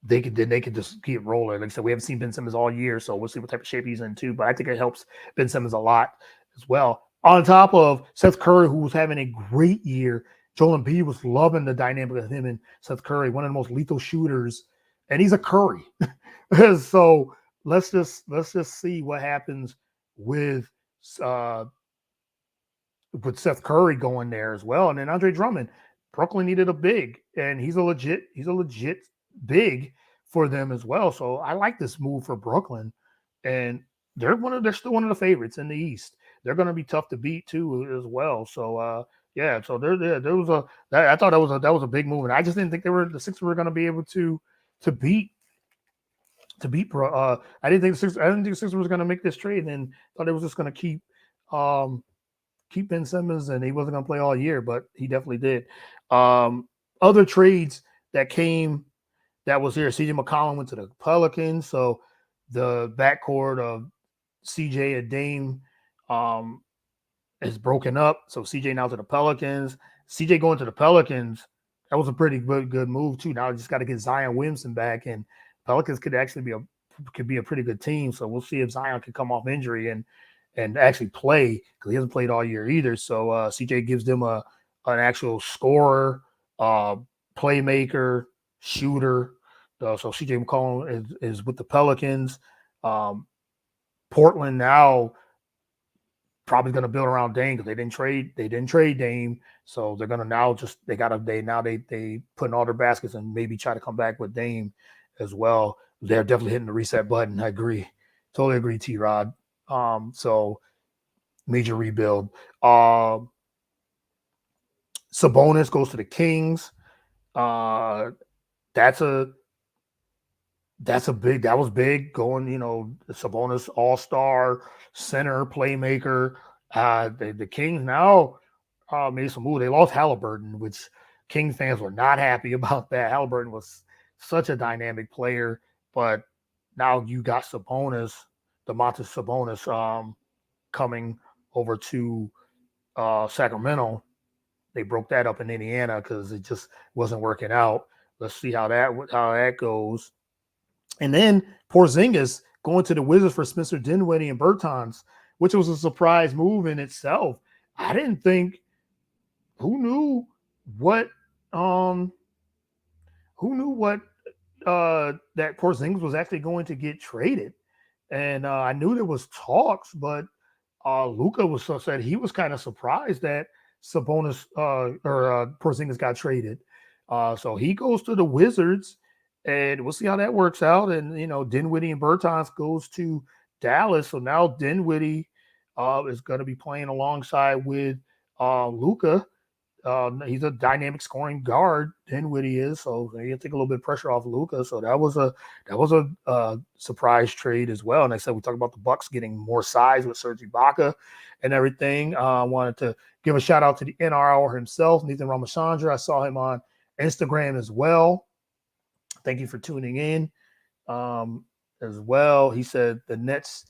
They could just keep rolling. Like I said, we haven't seen Ben Simmons all year, so we'll see what type of shape he's in too. But I think it helps Ben Simmons a lot as well. On top of Seth Curry, who was having a great year, Joel Embiid was loving the dynamic of him and Seth Curry, one of the most lethal shooters, and he's a Curry. So let's just see what happens with Seth Curry going there as well, and then Andre Drummond. Brooklyn needed a big, and he's a legit big for them as well. So I like this move for Brooklyn, and they're still one of the favorites in the East. They're going to be tough to beat too as well. So yeah, so I thought that was a big move, and I just didn't think the Sixers were going to be able to beat. I didn't think the Sixers was going to make this trade, and thought it was just going to keep Ben Simmons, and he wasn't going to play all year, but he definitely did. Other trades that was here, CJ McCollum went to the Pelicans, so the backcourt of CJ and Dame is broken up. So CJ now to the Pelicans. CJ going to the Pelicans, that was a pretty good move too. Now just got to get Zion Williamson back, and Pelicans could actually be a pretty good team. So we'll see if Zion can come off injury and actually play, because he hasn't played all year either. So CJ gives them an actual scorer, playmaker, shooter. So CJ McCollum is with the Pelicans. Portland now probably going to build around Dame, because they didn't trade Dame, so they're going to now they put in all their baskets and maybe try to come back with Dame as well. They're definitely hitting the reset button. I agree, totally agree, T-Rod. So major rebuild. Sabonis goes to the Kings. That was big going, Sabonis all-star center playmaker. The Kings now made some move. They lost Halliburton, which Kings fans were not happy about that. Halliburton was such a dynamic player, but now you got Sabonis, Domantas Sabonis, coming over to Sacramento. They broke that up in Indiana because it just wasn't working out. Let's see how that goes. And then Porzingis going to the Wizards for Spencer Dinwiddie and Bertans, which was a surprise move in itself. I didn't think who knew what that Porzingis was actually going to get traded. And I knew there was talks, but Luka said he was kind of surprised that Sabonis or Porzingis got traded. So he goes to the Wizards, and we'll see how that works out. And Dinwiddie and Bertans goes to Dallas. So now Dinwiddie is going to be playing alongside with Luka. He's a dynamic scoring guard. Dinwiddie is, so you take a little bit of pressure off Luka. So that was a surprise trade as well. And I said we talked about the Bucks getting more size with Serge Ibaka and everything. I wanted to give a shout out to the NRL himself, Nathan Ramachandra. I saw him on Instagram as well. Thank you for tuning in as well. He said the Nets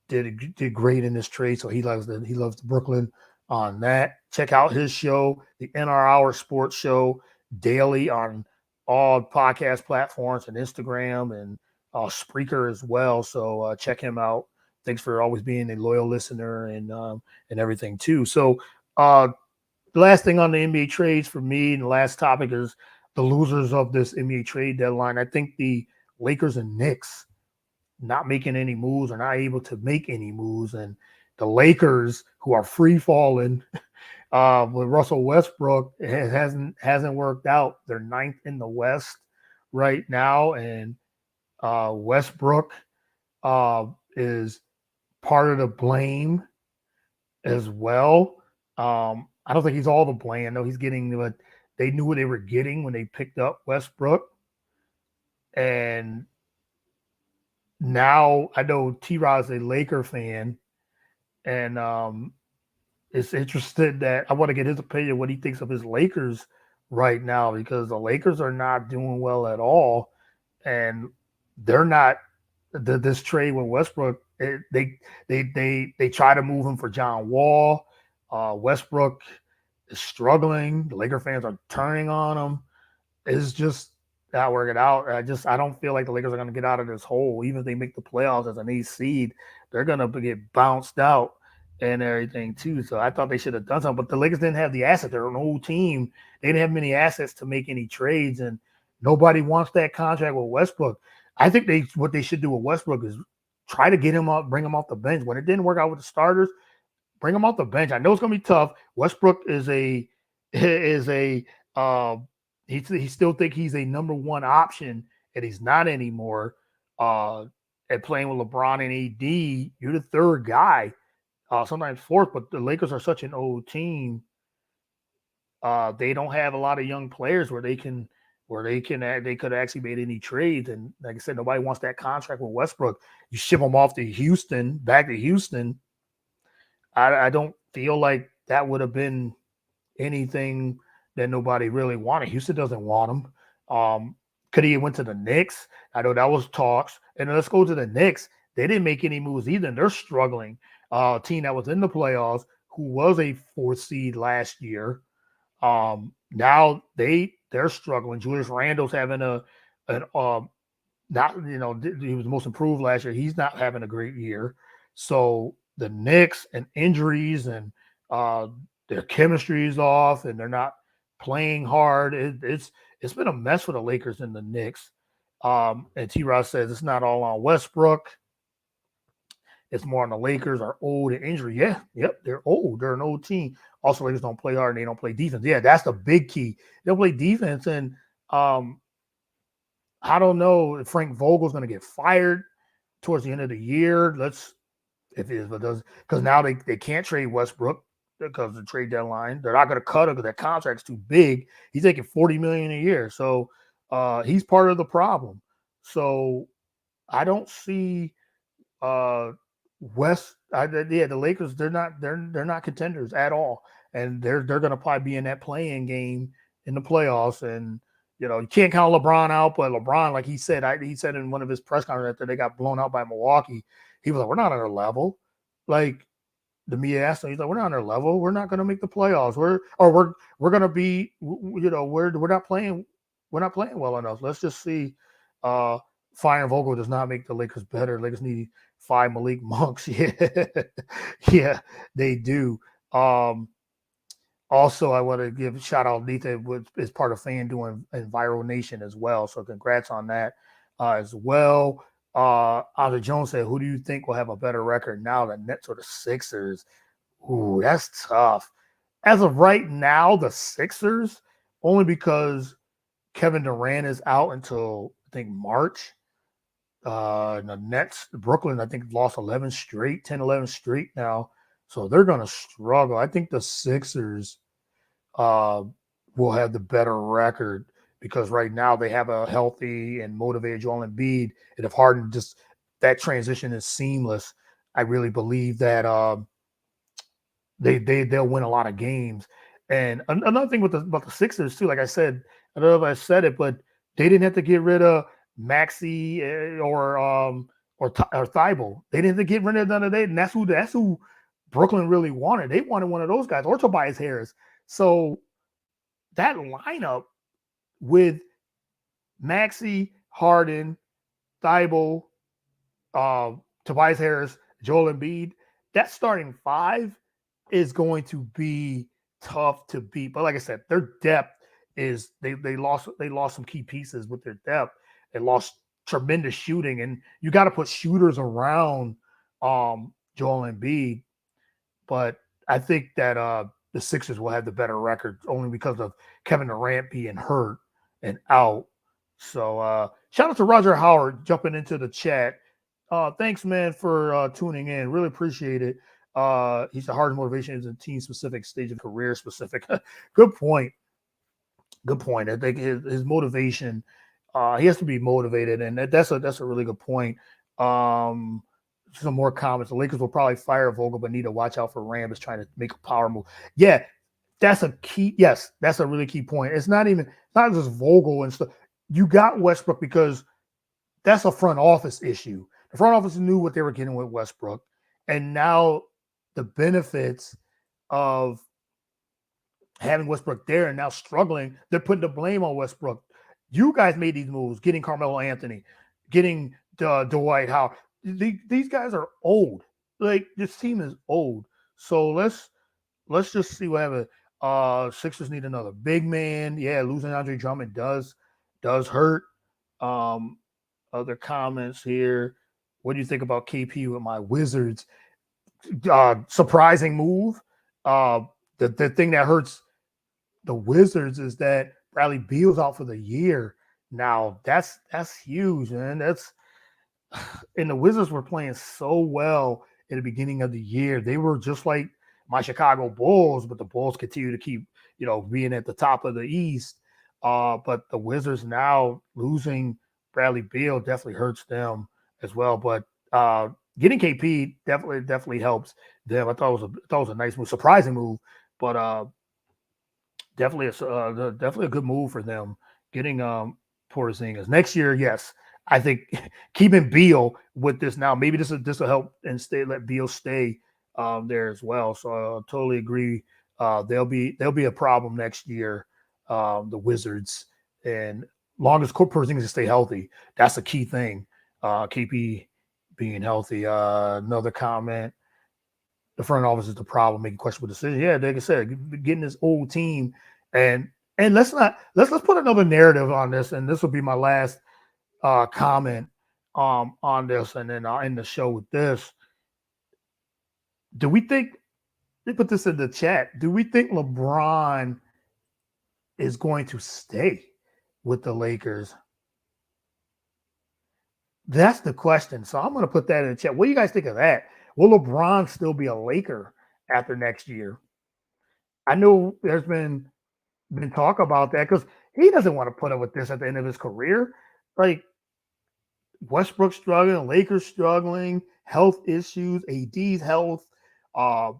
did great in this trade, so he loves the Brooklyn on that. Check out his show, the NR Sports Show, daily on all podcast platforms and Instagram and Spreaker as well. So check him out. Thanks for always being a loyal listener and everything too. So the last thing on the NBA trades for me, and the last topic is the losers of this NBA trade deadline. I think the Lakers and Knicks not making any moves, or not able to make any moves, and the Lakers, who are free falling with Russell Westbrook, it hasn't worked out. They're 9th in the West right now, and Westbrook is part of the blame as well. I don't think he's all the blame. I know he's getting what they knew what they were getting when they picked up Westbrook. And now I know T-Rod's a Laker fan, and it's interested that I want to get his opinion, what he thinks of his Lakers right now, because the Lakers are not doing well at all. And they're not this trade with Westbrook. They try to move him for John Wall. Westbrook is struggling. The Laker fans are turning on him. It's just not working out. I don't feel like the Lakers are going to get out of this hole. Even if they make the playoffs as an 8th seed, they're going to get bounced out and everything too. So I thought they should have done something. But the Lakers didn't have the assets. They're an old team. They didn't have many assets to make any trades, and nobody wants that contract with Westbrook. I think what they should do with Westbrook is try to get him up, bring him off the bench. When it didn't work out with the starters, bring him off the bench. I know it's going to be tough. Westbrook he still think he's a number one option, and he's not anymore. At playing with LeBron and AD, you're the third guy, sometimes fourth. But the Lakers are such an old team. They don't have a lot of young players where they could actually made any trades. And like I said, nobody wants that contract with Westbrook. You ship him off to back to Houston. I don't feel like that would have been anything that nobody really wanted. Houston doesn't want him. Could he have went to the Knicks? I know that was talks. And let's go to the Knicks. They didn't make any moves either, and they're struggling. A team that was in the playoffs, who was a 4th seed last year. Now they're struggling. Julius Randle's having an not he was the most improved last year. He's not having a great year. So the Knicks and injuries and uh, their chemistry is off, and they're not playing hard. It's been a mess for the Lakers and the Knicks. And T. Ross says it's not all on Westbrook. It's more on the Lakers are old and injury. Yeah, yep, they're old. They're an old team. Also, Lakers don't play hard and they don't play defense. Yeah, that's the big key. They don't play defense, and um, I don't know if Frank Vogel's going to get fired towards the end of the year. If it does, because now they can't trade Westbrook because of the trade deadline. They're not going to cut him because that contract's too big. He's taking $40 million a year, so he's part of the problem. So I don't see the Lakers. They're not contenders at all, and they're going to probably be in that play-in game in the playoffs. And you can't count LeBron out, but LeBron, like he said in one of his press conferences after they got blown out by Milwaukee, he was like, "We're not on their level." Like the media asked him, he's like, "We're not on their level. We're not going to make the playoffs. We're going to be, we're not playing well enough. Let's just see." Firing Vogel does not make the Lakers better. Lakers need 5 Malik Monks. Yeah, yeah, they do. Also, I want to give a shout out Letha, which is part of FanDuel and Viral Nation as well. So congrats on that as well. Andre Jones said, "Who do you think will have a better record now, the Nets or the Sixers?" Ooh, that's tough. As of right now, the Sixers, only because Kevin Durant is out until I think March. The Nets, Brooklyn, I think lost 11 straight, 10, 11 straight now. So they're going to struggle. I think the Sixers will have the better record because right now they have a healthy and motivated Joel Embiid. And if Harden that transition is seamless, I really believe that they'll win a lot of games. And another thing about the Sixers too, like I said, I don't know if I said it, but they didn't have to get rid of Maxey or Thibault. They didn't have to get rid of none of that, and that's who Brooklyn really wanted. They wanted one of those guys, or Tobias Harris. So that lineup with Maxey, Harden, Thibault, Tobias Harris, Joel Embiid, that starting five is going to be tough to beat. But like I said, their depth is they lost some key pieces with their depth. They lost tremendous shooting, and you got to put shooters around Joel Embiid. But I think that the Sixers will have the better record only because of Kevin Durant being hurt and out. So shout out to Roger Howard jumping into the chat. Thanks, man, for tuning in. Really appreciate it. He said Harden's motivation is a team specific, stage of career specific. Good point. Good point. I think his motivation, he has to be motivated, and that's a really good point. Some more comments. The Lakers will probably fire Vogel, but need to watch out for Rams trying to make a power move. Yeah, that's a key. Yes, that's a really key point. It's not just Vogel and stuff. You got Westbrook because that's a front office issue. The front office knew what they were getting with Westbrook, and now the benefits of having Westbrook there and now struggling, they're putting the blame on Westbrook. You guys made these moves, getting Carmelo Anthony, getting Dwight Howard. These guys are old. Like, this team is old. So let's just see what happens. Sixers need another big man. Yeah, losing Andre Drummond does hurt. Other comments here. What do you think about KP with my Wizards? Surprising move. The thing that hurts the Wizards is that Bradley Beal's out for the year. Now that's huge, man. And the Wizards were playing so well at the beginning of the year. They were just like my Chicago Bulls, but the Bulls continue to keep, being at the top of the East. But the Wizards now losing Bradley Beal definitely hurts them as well. But getting KP definitely helps them. I thought it was a nice move, surprising move, but definitely a good move for them. Getting Porzingis next year, yes. I think keeping Beal with this now, maybe this will help and let Beal stay there as well. So I totally agree they'll be a problem next year. The Wizards, and long as Porzingis stay healthy, that's a key thing. KP being healthy. Another comment: the front office is the problem, making questionable decisions. Yeah, like I said, getting this old team, and let's put another narrative on this, and this will be my last comment on this, and then I'll end the show with this. Do we think? They put this in the chat. Do we think LeBron is going to stay with the Lakers? That's the question. So I'm going to put that in the chat. What do you guys think of that? Will LeBron still be a Laker after next year? I know there's been talk about that because he doesn't want to put up with this at the end of his career. Like Westbrook struggling, Lakers struggling, health issues, AD's health. Uh,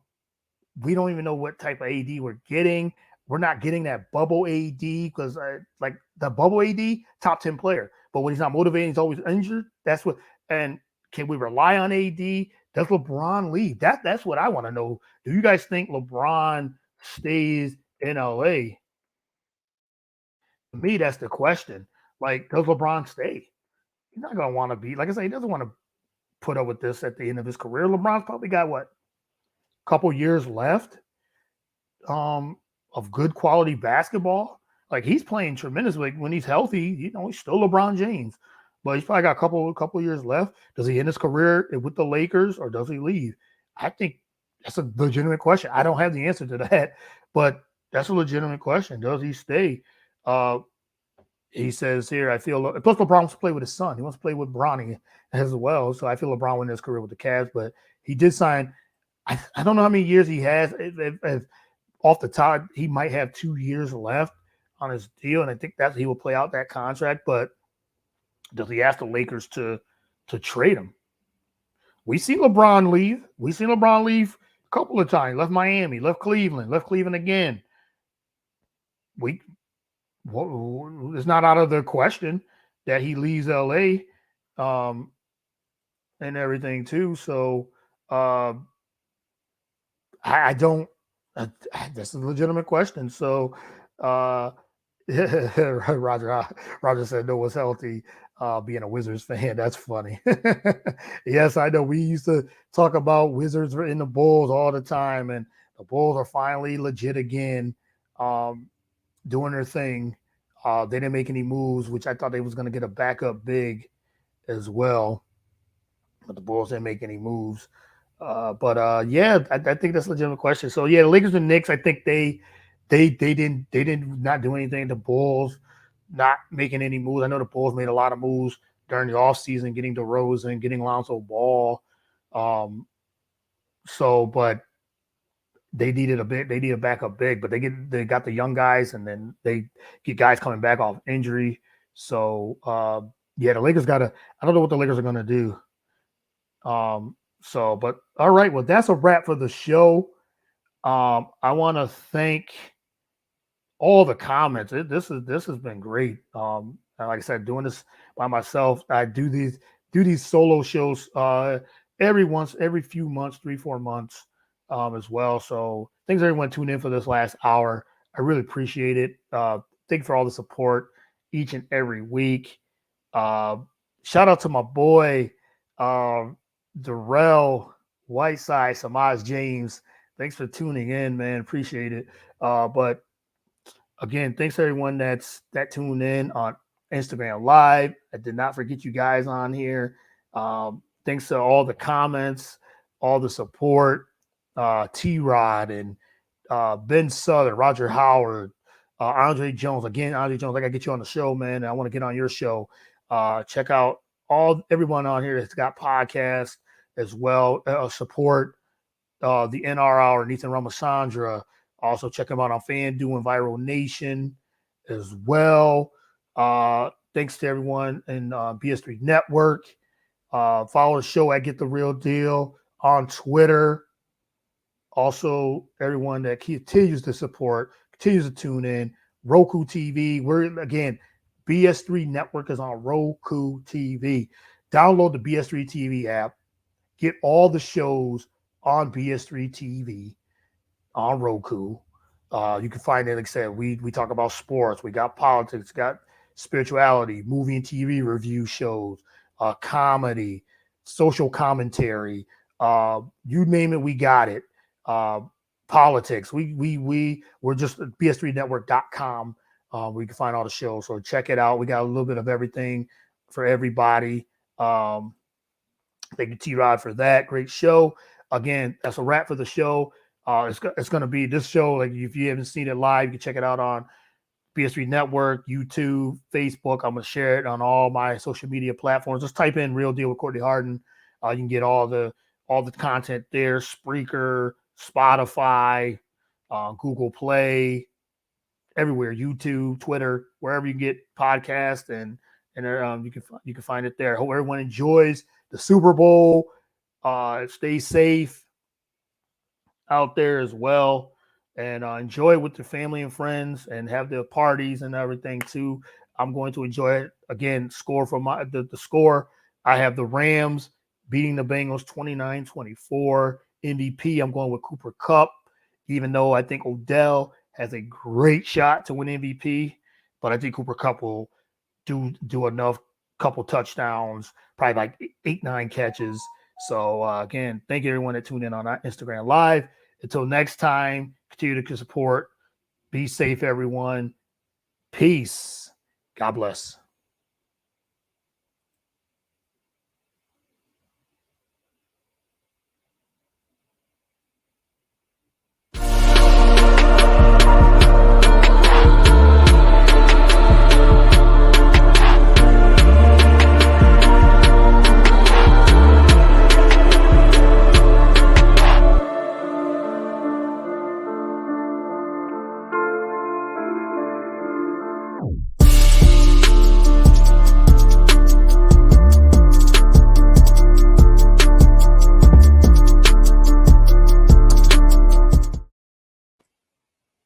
we don't even know what type of AD we're getting. We're not getting that bubble AD because, like the bubble AD, top 10 player. But when he's not motivated, he's always injured. That's what. And can we rely on AD? Does LeBron leave? That's what I want to know. Do you guys think LeBron stays in LA? To me, that's the question. Like, does LeBron stay? He's not gonna want to be. Like I said, he doesn't want to put up with this at the end of his career. LeBron's probably got what, couple years left of good quality basketball. Like he's playing tremendous. Like when he's healthy, he's still LeBron James, but he's probably got a couple years left. Does he end his career with the Lakers or does he leave? I think that's a legitimate question. I don't have the answer to that, but that's a legitimate question. Does he stay? He says here, I feel plus LeBron wants to play with his son. He wants to play with Bronny as well. So I feel LeBron will end his career with the Cavs, but he did sign. I don't know how many years he has. If off the top, he might have 2 years left on his deal, and I think that he will play out that contract. But does he ask the Lakers to trade him? We've seen LeBron leave. We've seen LeBron leave a couple of times. Left Miami, left Cleveland again. It's not out of the question that he leaves LA and everything too. So I don't. That's a legitimate question. So, Roger said no one's healthy. Being a Wizards fan, that's funny. Yes, I know. We used to talk about Wizards in the Bulls all the time, and the Bulls are finally legit again, doing their thing. They didn't make any moves, which I thought they was going to get a backup big as well, but the Bulls didn't make any moves. Yeah, I think that's a legitimate question. So yeah, the Lakers and Knicks, I think they didn't not do anything. The Bulls not making any moves. I know the Bulls made a lot of moves during the offseason, getting DeRozan, getting Lonzo Ball. But they needed a backup big, but they got the young guys, and then they get guys coming back off injury. So yeah, the Lakers I don't know what the Lakers are gonna do. But all right, well, that's a wrap for the show. I want to thank all the comments. This has been great. And like I said, doing this by myself, I do these solo shows every few months, 3-4 months as well. So thanks everyone tuned in for this last hour. I really appreciate it. Thank you for all the support each and every week. Shout out to my boy Darrell Whiteside, Samaj James. Thanks for tuning in, man. Appreciate it. But again, thanks to everyone that tuned in on Instagram Live. I did not forget you guys on here. Thanks to all the comments, all the support. T-Rod and Ben Southern, Roger Howard, Andre Jones. Again, Andre Jones, I got to get you on the show, man. I want to get on your show. Check out everyone on here that's got podcasts as well. Support the NR Hour, Nathan Ramachandra. Also check them out on FanDuel and Viral Nation as well. Thanks to everyone in BS3 Network. Follow the show at Get the Real Deal on Twitter. Also, everyone that continues to support, continues to tune in. Roku TV. We're again, BS3 Network is on Roku TV. Download the BS3 TV app. Get all the shows on BS3 TV on Roku. You can find it, like I said, we talk about sports, we got politics, got spirituality, movie and TV review shows, comedy, social commentary, you name it, we got it. Uh, Politics. We're just bs3network.com. Where you can find all the shows. So check it out. We got a little bit of everything for everybody. Thank you, T-Rod, for that. Great show. Again, that's a wrap for the show. It's going to be this show. Like, if you haven't seen it live, you can check it out on BS3 Network, YouTube, Facebook. I'm going to share it on all my social media platforms. Just type in Real Deal with Courtney Harden. You can get all the content there. Spreaker, Spotify, Google Play, everywhere. YouTube, Twitter, wherever you get podcasts, and you can find it there. Hope everyone enjoys the Super Bowl. Stay safe out there as well, and enjoy it with your family and friends, and have the parties and everything too. I'm going to enjoy it. Again, score from the score. I have the Rams beating the Bengals 29-24. MVP, I'm going with Cooper Kupp, even though I think Odell has a great shot to win MVP, but I think Cooper Kupp will do enough, couple touchdowns, probably like 8-9 catches. So again, thank you everyone that tuned in on our Instagram Live. Until next time, continue to support. Be safe, everyone. Peace. God bless.